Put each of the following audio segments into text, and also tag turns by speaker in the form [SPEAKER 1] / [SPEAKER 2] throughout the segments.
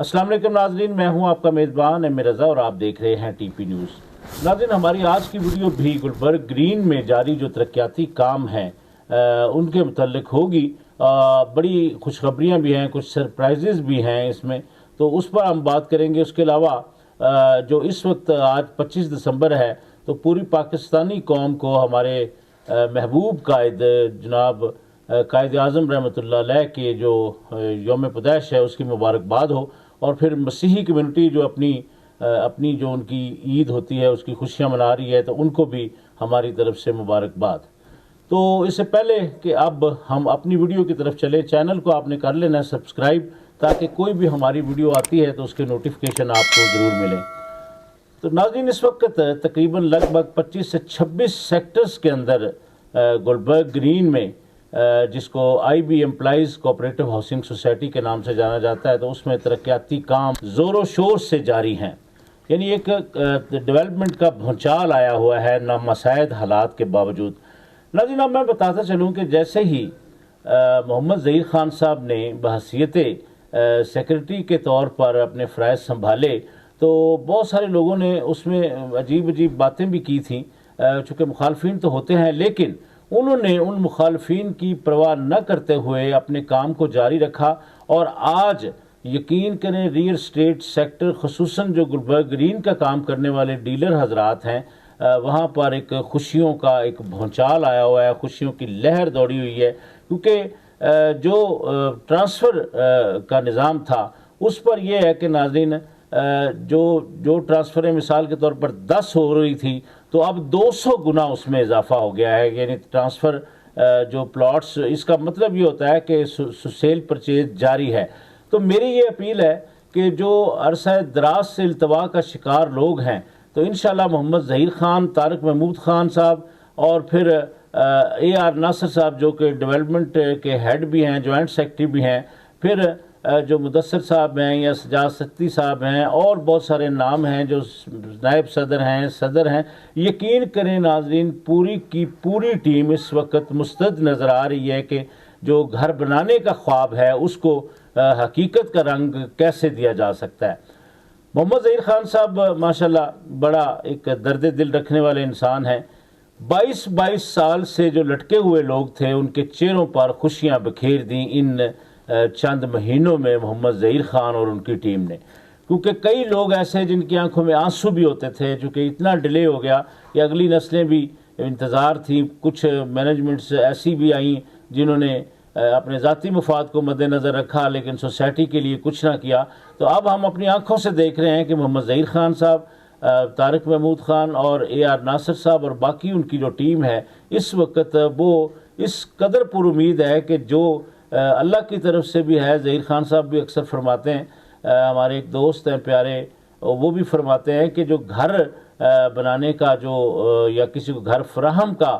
[SPEAKER 1] अस्सलाम वालेकुम नाज़रीन, मैं हूं आपका मेज़बान एम रज़ा और आप देख रहे हैं टीपी न्यूज़। नाज़रीन, हमारी आज की वीडियो भी गुलबर्ग ग्रीन में जारी जो तरक्याती काम हैं उनके मुतल्लिक होगी। बड़ी खुशखबरियाँ भी हैं, कुछ सरप्राइजेज़ भी हैं इसमें, तो उस पर हम बात करेंगे। उसके अलावा जो इस वक्त आज 25 दिसंबर है, तो पूरी पाकिस्तानी कौम को हमारे महबूब कायद जनाब कायद आज़म रहमतुल्लाह अलैह के जो यौम पैदाइश है उसकी मुबारकबाद हो, और फिर मसीही कम्युनिटी जो अपनी जो उनकी ईद होती है उसकी खुशियाँ मना रही है, तो उनको भी हमारी तरफ से मुबारकबाद। तो इससे पहले कि अब हम अपनी वीडियो की तरफ चले, चैनल को आपने कर लेना है सब्सक्राइब, ताकि कोई भी हमारी वीडियो आती है तो उसके नोटिफिकेशन आपको ज़रूर मिले। तो नाज़रीन, इस वक्त तकरीबन लगभग 25 से 26 सेक्टर्स के अंदर गुलबर्ग ग्रीन में, जिसको IB employees cooperative housing society के नाम से जाना जाता है, तो उसमें तरक्याती काम ज़ोरों शोर से जारी हैं। यानी एक डेवलपमेंट का भूचाल आया हुआ है नामसाइद हालात के बावजूद। नाज़रीन, अब मैं बताता चलूँ कि जैसे ही मोहम्मद ज़हीर खान साहब ने बहसीयत सेक्रेटरी के तौर पर अपने फ़राइज़ संभाले, तो बहुत सारे लोगों ने उसमें अजीब अजीब बातें भी की थी। चूँकि मुखालफिन तो होते हैं, लेकिन उन्होंने उन मुखालफिन की परवाह न करते हुए अपने काम को जारी रखा। और आज यकीन करें, रियल एस्टेट सेक्टर ख़ुसूसन जो गुलबर्ग ग्रीन का काम करने वाले डीलर हजरात हैं, वहाँ पर एक खुशियों का एक भूचाल आया हुआ है, खुशियों की लहर दौड़ी हुई है। क्योंकि जो ट्रांसफ़र का निज़ाम था उस पर यह है कि नाज़रीन, जो ट्रांसफ़रें मिसाल के तौर पर 10 हो रही थी, तो अब 200 गुना उसमें इजाफा हो गया है। यानी ट्रांसफ़र जो प्लॉट्स, इसका मतलब ये होता है कि सेल परचेज जारी है। तो मेरी ये अपील है कि जो अरसा दराज से इल्तवा का शिकार लोग हैं, तो इंशाल्लाह मोहम्मद ज़हीर खान, तारिक महमूद खान साहब और फिर AR नासिर साहब जो कि डेवलपमेंट के हेड भी हैं, जॉइंट सेक्रेटरी भी हैं, फिर जो मुदस्सर साहब हैं या सजाद सत्ती साहब हैं, और बहुत सारे नाम हैं जो नायब सदर हैं। यकीन करें नाज़रीन, पूरी की पूरी टीम इस वक्त मुस्तैद नज़र आ रही है कि जो घर बनाने का ख्वाब है उसको हकीकत का रंग कैसे दिया जा सकता है। मोहम्मद ज़हीर खान साहब माशाल्लाह बड़ा एक दर्द दिल रखने वाले इंसान हैं। 22 साल से जो लटके हुए लोग थे, उनके चेहरों पर खुशियाँ बखेर दी इन चंद महीनों में मोहम्मद ज़हीर खान और उनकी टीम ने। क्योंकि कई लोग ऐसे जिनकी आंखों में आंसू भी होते थे, चूँकि इतना डिले हो गया कि अगली नस्लें भी इंतज़ार थी। कुछ मैनेजमेंट्स ऐसी भी आई जिन्होंने अपने ज़ाती मफाद को मद्देनज़र रखा, लेकिन सोसाइटी के लिए कुछ ना किया। तो अब हम अपनी आंखों से देख रहे हैं कि मोहम्मद ज़हीर खान साहब, तारिक महमूद खान और AR नासिर साहब और बाकी उनकी जो टीम है, इस वक्त वो इस कदर पुर उम्मीद है कि जो अल्लाह की तरफ से भी है। ज़हीर खान साहब भी अक्सर फरमाते हैं, हमारे एक दोस्त हैं प्यारे, वो भी फरमाते हैं कि जो घर बनाने का जो या किसी को घर फराहम का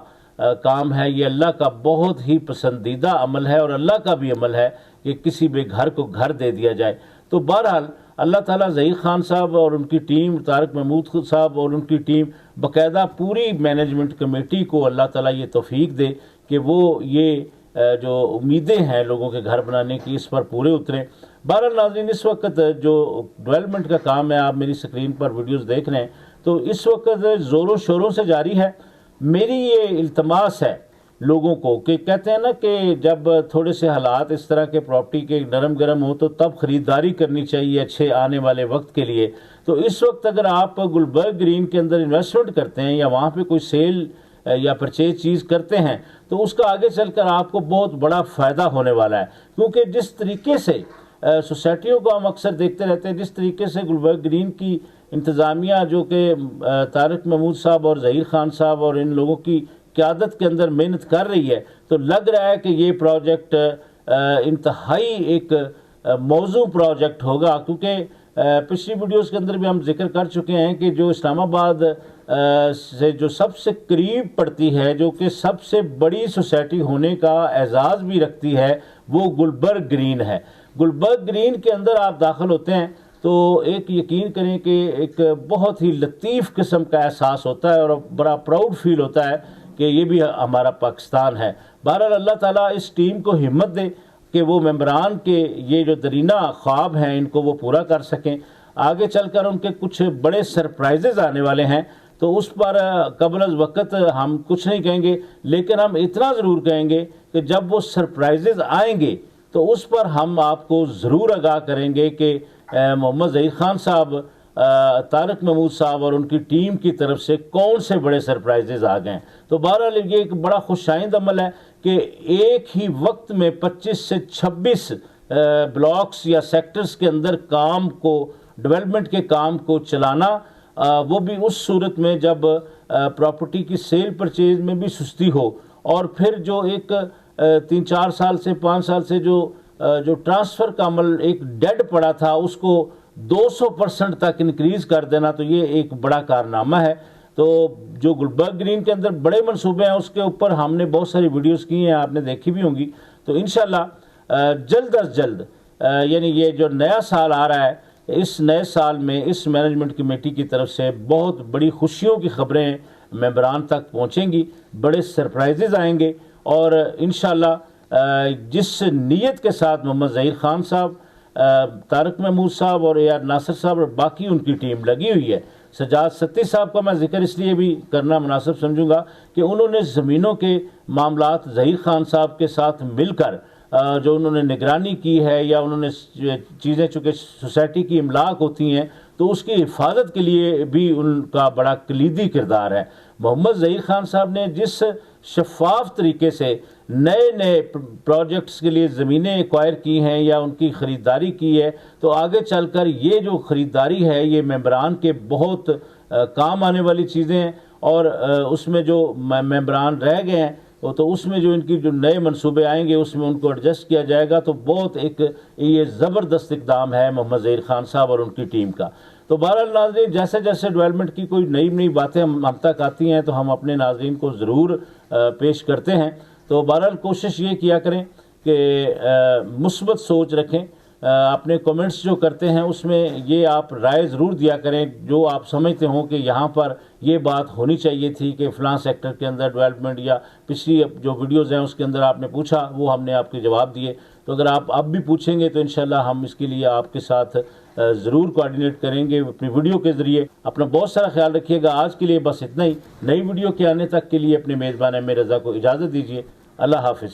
[SPEAKER 1] काम है, ये अल्लाह का बहुत ही पसंदीदा अमल है, और अल्लाह का भी अमल है कि किसी बेघर को घर दे दिया जाए। तो बहरहाल अल्लाह ताला ज़हीर खान साहब और उनकी टीम, तारिक महमूद साहब और उनकी टीम, बाकायदा पूरी मैनेजमेंट कमेटी को अल्लाह ताला ये तौफीक दे कि वो ये जो उम्मीदें हैं लोगों के घर बनाने की, इस पर पूरे उतरें। बहरहाल नाज़रीन, इस वक्त जो डेवलपमेंट का काम है, आप मेरी स्क्रीन पर वीडियोस देख रहे हैं, तो इस वक्त ज़ोरों शोरों से जारी है। मेरी ये इल्तमास है लोगों को कि कहते हैं ना कि जब थोड़े से हालात इस तरह के प्रॉपर्टी के नरम गरम हो, तो तब ख़रीदारी करनी चाहिए अच्छे आने वाले वक्त के लिए। तो इस वक्त अगर आप गुलबर्ग ग्रीन के अंदर इन्वेस्टमेंट करते हैं या वहाँ पे कोई सेल या परचेज चीज़ करते हैं, तो उसका आगे चलकर आपको बहुत बड़ा फ़ायदा होने वाला है। क्योंकि जिस तरीके से सोसाइटियों को हम अक्सर देखते रहते हैं, जिस तरीके से गुलबर्ग ग्रीन की इंतज़ामिया जो कि तारिक महमूद साहब और ज़हीर खान साहब और इन लोगों की क़यादत के अंदर मेहनत कर रही है, तो लग रहा है कि ये प्रोजेक्ट इंतहाई एक मौजू प्रोजेक्ट होगा। क्योंकि पिछली वीडियोस के अंदर भी हम जिक्र कर चुके हैं कि जो इस्लामाबाद से जो सबसे करीब पड़ती है, जो कि सबसे बड़ी सोसाइटी होने का एजाज़ भी रखती है, वो गुलबर्ग ग्रीन है। गुलबर्ग ग्रीन के अंदर आप दाखिल होते हैं तो एक यकीन करें कि एक बहुत ही लतीफ़ किस्म का एहसास होता है और बड़ा प्राउड फील होता है कि ये भी हमारा पाकिस्तान है। बहरहाल अल्लाह ताला इस टीम को हिम्मत दे, کہ وہ ممبران کے یہ جو درینہ خواب ہیں ان کو وہ پورا کر سکیں. آگے چل کر ان کے کچھ بڑے سرپرائزز آنے والے ہیں، تو اس پر قبل از وقت ہم کچھ نہیں کہیں گے، لیکن ہم اتنا ضرور کہیں گے کہ جب وہ سرپرائزز آئیں گے تو اس پر ہم آپ کو ضرور آگاہ کریں گے کہ محمد ظہیر خان صاحب، طارق محمود صاحب اور ان کی ٹیم کی طرف سے کون سے بڑے سرپرائزز آ گئے ہیں. تو بہرحال یہ ایک بڑا خوشائند عمل ہے کہ ایک ہی وقت میں 25 سے 26 بلاکس یا سیکٹرز کے اندر کام کو، ڈیولپمنٹ کے کام کو چلانا، وہ بھی اس صورت میں جب پراپرٹی کی سیل پرچیز میں بھی سستی ہو، اور پھر جو ایک 3-4 سال سے 5 سال سے جو ٹرانسفر کا عمل ایک ڈیڈ پڑا تھا اس کو 200% تک انکریز کر دینا، تو یہ ایک بڑا کارنامہ ہے. تو جو گلبرگ گرین کے اندر بڑے منصوبے ہیں اس کے اوپر ہم نے بہت ساری ویڈیوز کی ہیں، آپ نے دیکھی بھی ہوں گی. تو انشاءاللہ جلد از جلد، یعنی یہ جو نیا سال آ رہا ہے، اس نئے سال میں اس مینجمنٹ کمیٹی کی طرف سے بہت بڑی خوشیوں کی خبریں ممبران تک پہنچیں گی، بڑے سرپرائزز آئیں گے، اور انشاءاللہ جس نیت کے ساتھ محمد ظہیر خان صاحب، طارق محمود صاحب اور AR ناصر صاحب اور باقی ان کی ٹیم لگی ہوئی ہے. سجاد ستی صاحب کا میں ذکر اس لیے بھی کرنا مناسب سمجھوں گا کہ انہوں نے زمینوں کے معاملات ظہیر خان صاحب کے ساتھ مل کر جو انہوں نے نگرانی کی ہے، یا انہوں نے چیزیں چونکہ سوسائٹی کی املاک ہوتی ہیں تو اس کی حفاظت کے لیے بھی ان کا بڑا کلیدی کردار ہے. محمد ظہیر خان صاحب نے جس شفاف طریقے سے نئے پروجیکٹس کے لیے زمینیں ایکوائر کی ہیں یا ان کی خریداری کی ہے، تو آگے چل کر یہ جو خریداری ہے یہ ممبران کے بہت کام آنے والی چیزیں ہیں، اور اس میں جو ممبران رہ گئے ہیں تو اس میں جو ان کی جو نئے منصوبے آئیں گے اس میں ان کو ایڈجسٹ کیا جائے گا. تو بہت ایک یہ زبردست اقدام ہے محمد ظہیر خان صاحب اور ان کی ٹیم کا. تو بہرحال ناظرین، جیسے جیسے ڈیولپمنٹ کی کوئی نئی باتیں ہم تک آتی ہیں تو ہم اپنے ناظرین کو ضرور پیش کرتے ہیں. تو بہرحال کوشش یہ کیا کریں کہ مثبت سوچ رکھیں، اپنے کومنٹس جو کرتے ہیں اس میں یہ آپ رائے ضرور دیا کریں جو آپ سمجھتے ہوں کہ یہاں پر یہ بات ہونی چاہیے تھی کہ فلاں سیکٹر کے اندر ڈیولپمنٹ، یا پچھلی جو ویڈیوز ہیں اس کے اندر آپ نے پوچھا وہ ہم نے آپ کے جواب دیے. تو اگر آپ اب بھی پوچھیں گے تو انشاءاللہ ہم اس کے لیے آپ کے ساتھ ضرور کوآرڈینیٹ کریں گے اپنی ویڈیو کے ذریعے. اپنا بہت سارا خیال رکھیے گا. آج کے لیے بس اتنا ہی. نئی ویڈیو کے آنے تک کے لیے اپنے میزبان احمد رضا کو اجازت دیجیے. اللہ حافظ.